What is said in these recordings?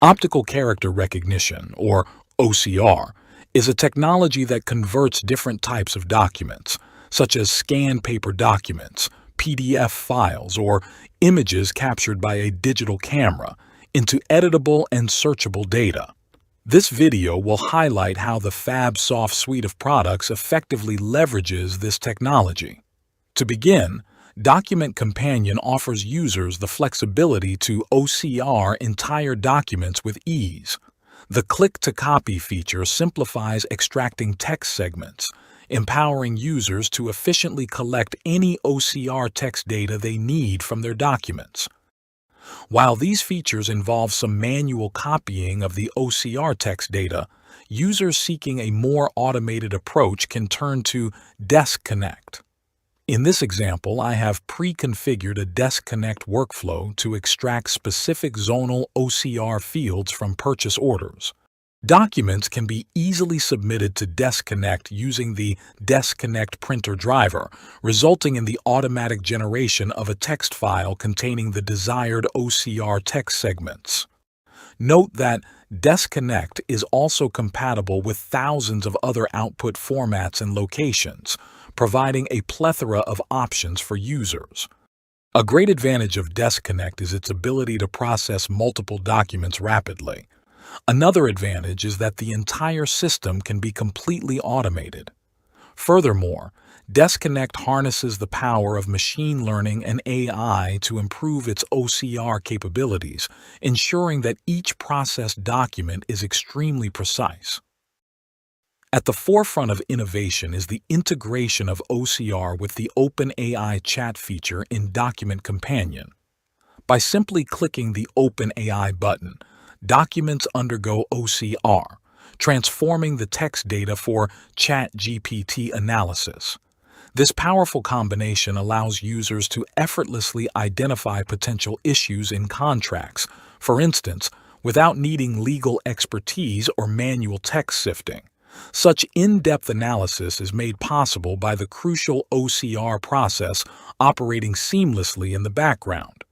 Optical Character Recognition, or OCR, is a technology that converts different types of documents, such as scanned paper documents, PDF files, or images captured by a digital camera, into editable and searchable data. This video will highlight how the FabSoft suite of products effectively leverages this technology. To begin, Document Companion offers users the flexibility to OCR entire documents with ease. The click-to-copy feature simplifies extracting text segments, empowering users to efficiently collect any OCR text data they need from their documents. While these features involve some manual copying of the OCR text data, users seeking a more automated approach can turn to Desk Connect. In this example, I have pre-configured a Desk Connect workflow to extract specific zonal OCR fields from purchase orders. Documents can be easily submitted to Desk Connect using the Desk Connect printer driver, resulting in the automatic generation of a text file containing the desired OCR text segments. Note that Desk Connect is also compatible with thousands of other output formats and locations, providing a plethora of options for users. A great advantage of Desk Connect is its ability to process multiple documents rapidly. Another advantage is that the entire system can be completely automated. Furthermore, Desk Connect harnesses the power of machine learning and AI to improve its OCR capabilities, ensuring that each processed document is extremely precise. At the forefront of innovation is the integration of OCR with the OpenAI chat feature in Document Companion. By simply clicking the OpenAI button, documents undergo OCR, transforming the text data for ChatGPT analysis. This powerful combination allows users to effortlessly identify potential issues in contracts, for instance, without needing legal expertise or manual text sifting. Such in-depth analysis is made possible by the crucial OCR process operating seamlessly in the background.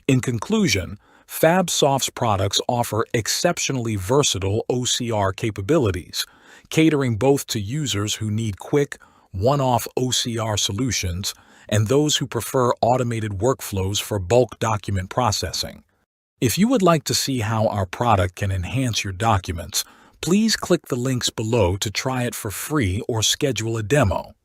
In conclusion, FabSoft's products offer exceptionally versatile OCR capabilities, catering both to users who need quick, one-off OCR solutions and those who prefer automated workflows for bulk document processing. If you would like to see how our product can enhance your documents, please click the links below to try it for free or schedule a demo.